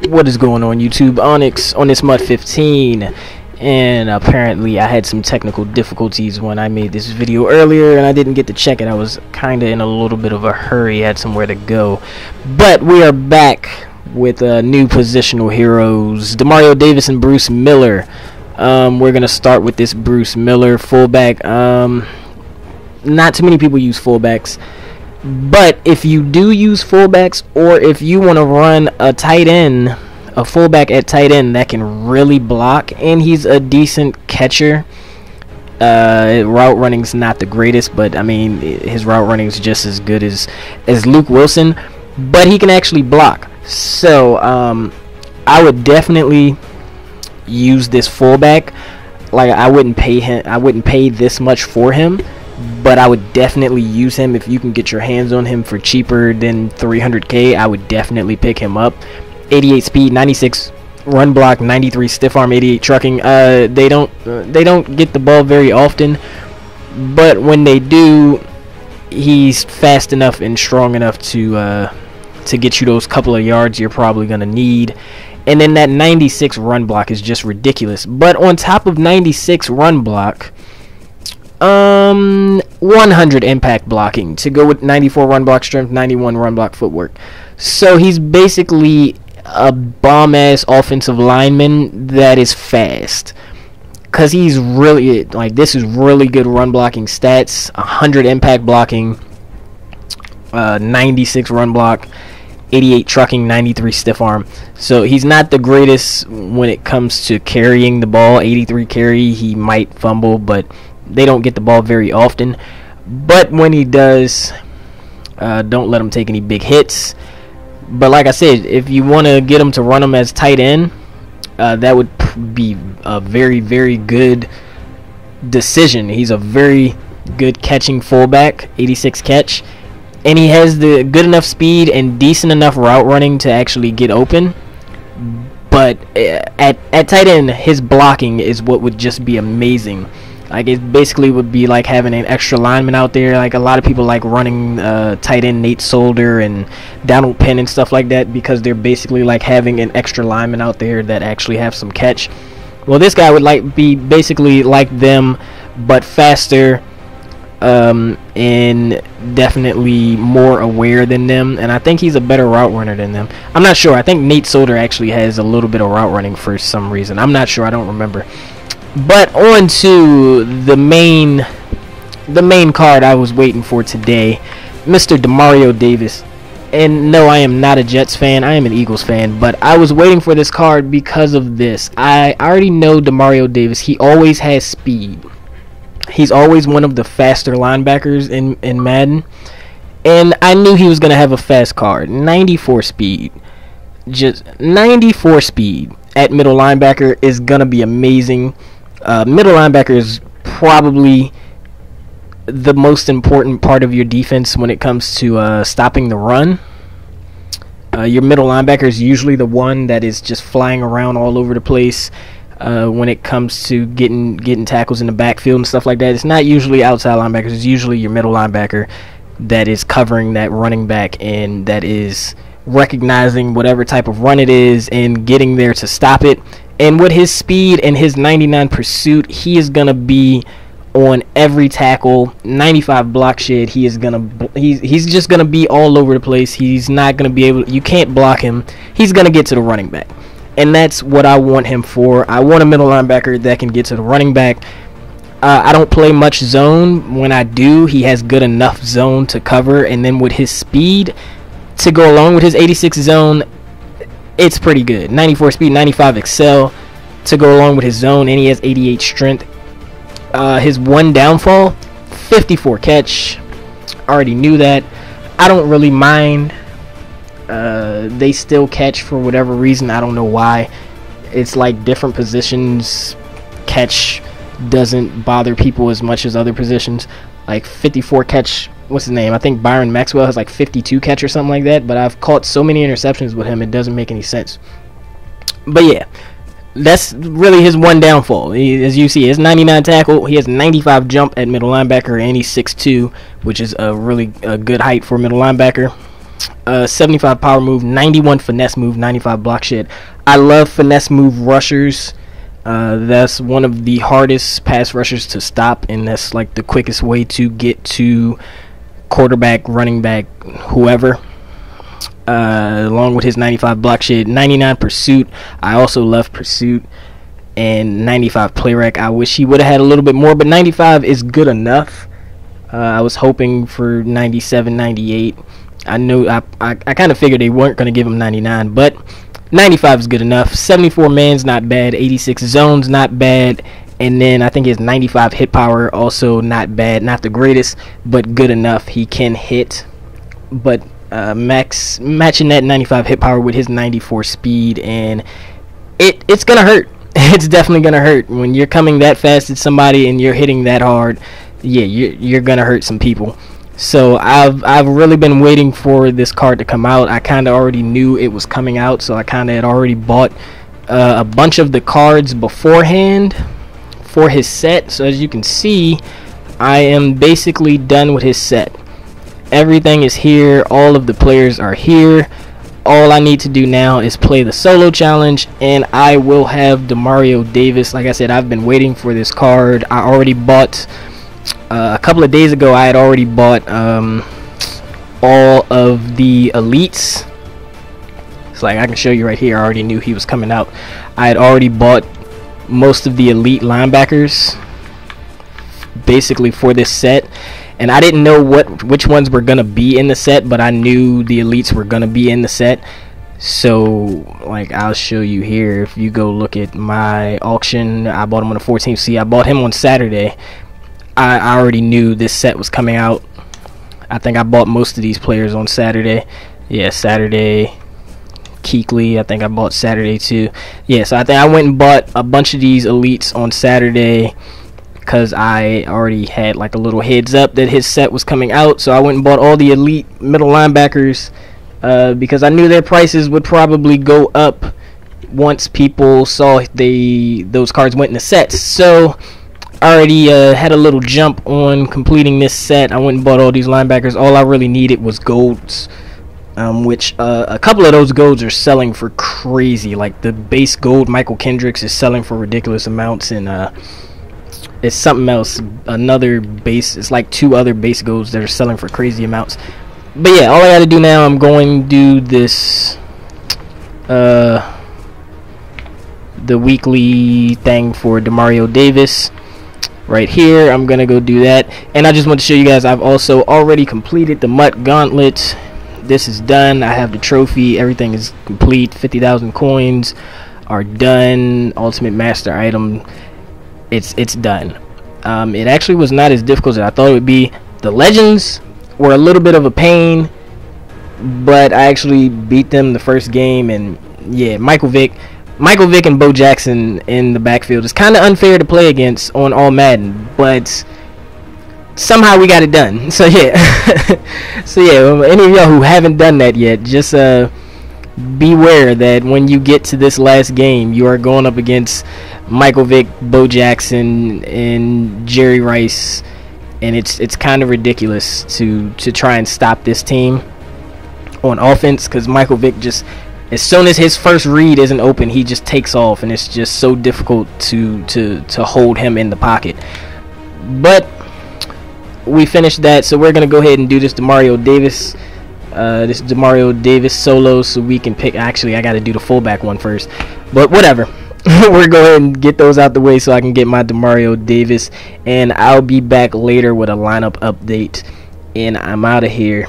What is going on, YouTube? Onyx on this Mud 15, and apparently I had some technical difficulties when I made this video earlier and I didn't get to check it. I was kinda in a little bit of a hurry, had somewhere to go, but we are back with new positional heroes, Demario Davis and Bruce Miller. We're gonna start with this Bruce Miller fullback. Not too many people use fullbacks, but if you do use fullbacks, or if you want to run a tight end, a fullback at tight end that can really block, and he's a decent catcher. Route running's not the greatest, but I mean his route running is just as good as Luke Wilson, but he can actually block. So I would definitely use this fullback. Like, I wouldn't pay this much for him, but I would definitely use him. If you can get your hands on him for cheaper than 300k, I would definitely pick him up. 88 speed, 96 run block, 93 stiff arm, 88 trucking. They don't get the ball very often, but when they do, he's fast enough and strong enough to get you those couple of yards you're probably gonna need. And then that 96 run block is just ridiculous. But on top of 96 run block, 100 impact blocking to go with 94 run block strength, 91 run block footwork. So he's basically a bomb-ass offensive lineman that is fast, because he's really, like, this is really good run blocking stats. 100 impact blocking, 96 run block, 88 trucking, 93 stiff arm. So he's not the greatest when it comes to carrying the ball. 83 carry, he might fumble, but they don't get the ball very often. But when he does, don't let him take any big hits. But like I said, if you want to get him to run him as tight end, that would be a very, very good decision. He's a very good catching fullback, 86 catch, and he has the good enough speed and decent enough route running to actually get open. But at tight end, his blocking is what would just be amazing. Like, it basically would be like having an extra lineman out there. Like, a lot of people like running tight end Nate Solder and Donald Penn and stuff like that, because they're basically like having an extra lineman out there that actually have some catch. Well, this guy would be basically like them, but faster, and definitely more aware than them. And I think he's a better route runner than them. I'm not sure. I think Nate Solder actually has a little bit of route running for some reason. I'm not sure. I don't remember. But on to the main card I was waiting for today, Mr. Demario Davis. And no, I am not a Jets fan. I am an Eagles fan. But I was waiting for this card because of this. I already know Demario Davis. He always has speed. He's always one of the faster linebackers in Madden. And I knew he was going to have a fast card. 94 speed. Just 94 speed at middle linebacker is going to be amazing. Middle linebacker is probably the most important part of your defense when it comes to stopping the run. Your middle linebacker is usually the one that is just flying around all over the place when it comes to getting tackles in the backfield and stuff like that. It's not usually outside linebackers. It's usually your middle linebacker that is covering that running back and that is recognizing whatever type of run it is and getting there to stop it. And with his speed and his 99 pursuit, he is gonna be on every tackle. 95 block shed. He's just gonna be all over the place. He's not gonna be able. You can't block him. He's gonna get to the running back, and that's what I want him for. I want a middle linebacker that can get to the running back. I don't play much zone. When I do, he has good enough zone to cover, and then with his speed to go along with his 86 zone, it's pretty good. 94 speed, 95 excel to go along with his zone, and he has 88 strength. His one downfall, 54 catch. Already knew that. I don't really mind. They still catch for whatever reason. I don't know why. It's like different positions catch doesn't bother people as much as other positions. Like 54 catch, what's his name? I think Byron Maxwell has like 52 catch or something like that, but I've caught so many interceptions with him, it doesn't make any sense. But yeah, that's really his one downfall. As you see, his 99 tackle, he has 95 jump at middle linebacker, and he's 6'2", which is a really good height for a middle linebacker. 75 power move, 91 finesse move, 95 block shed. I love finesse move rushers. That's one of the hardest pass rushers to stop, and that's like the quickest way to get to quarterback, running back, whoever. Along with his 95 block shed, 99 pursuit. I also love pursuit, and 95 play rec. I wish he would have had a little bit more, but 95 is good enough. I was hoping for 97, 98. I knew I kind of figured they weren't going to give him 99, but 95 is good enough. 74 man's not bad. 86 zones not bad. And then I think his 95 hit power also not bad. Not the greatest, but good enough. He can hit, but matching that 95 hit power with his 94 speed, and it's gonna hurt. It's definitely gonna hurt when you're coming that fast at somebody and you're hitting that hard. Yeah, you're gonna hurt some people. So I've really been waiting for this card to come out. I kind of already knew it was coming out, so I kind of had already bought a bunch of the cards beforehand for his set. So as you can see, I am basically done with his set. Everything is here. All of the players are here. All I need to do now is play the solo challenge, and I will have Demario Davis. Like I said, I've been waiting for this card. I already bought a couple of days ago. I had already bought all of the elites. It's like I can show you right here. I already knew he was coming out. I had already bought most of the elite linebackers basically for this set, and I didn't know which ones were gonna be in the set, but I knew the elites were gonna be in the set. So like I'll show you here. If you go look at my auction, I bought him on the 14th. See, I bought him on Saturday. I already knew this set was coming out. I think I bought most of these players on Saturday. Yeah, Saturday. Keekly, I think I bought Saturday too. Yeah, so I think I went and bought a bunch of these elites on Saturday because I already had like a little heads up that his set was coming out. So I went and bought all the elite middle linebackers because I knew their prices would probably go up once people saw those cards went in the sets. So I already had a little jump on completing this set. I went and bought all these linebackers. All I really needed was golds, which a couple of those golds are selling for crazy. Like the base gold Michael Kendricks is selling for ridiculous amounts, and it's something else, another base. It's like two other base golds that are selling for crazy amounts. But yeah, all I gotta do now, I'm going to do this the weekly thing for Demario Davis right here. I'm gonna go do that, and I just want to show you guys I've also already completed the Mutt Gauntlet. This is done. I have the trophy. Everything is complete. 50,000 coins are done. Ultimate master item. It's done. It actually was not as difficult as I thought it would be. The legends were a little bit of a pain, but I actually beat them the first game. And yeah, Michael Vick and Bo Jackson in the backfield is kind of unfair to play against on all Madden, but somehow we got it done. So yeah. So yeah, any of y'all who haven't done that yet, just beware that when you get to this last game, you are going up against Michael Vick, Bo Jackson, and Jerry Rice, and it's kind of ridiculous to try and stop this team on offense, because Michael Vick just, as soon as his first read isn't open, he just takes off, and it's just so difficult to hold him in the pocket. But we finished that, so we're gonna go ahead and do this Demario Davis solo, so we can pick. Actually, I got to do the fullback one first, but whatever. We're go ahead and get those out the way so I can get my Demario Davis, and I'll be back later with a lineup update, and I'm out of here.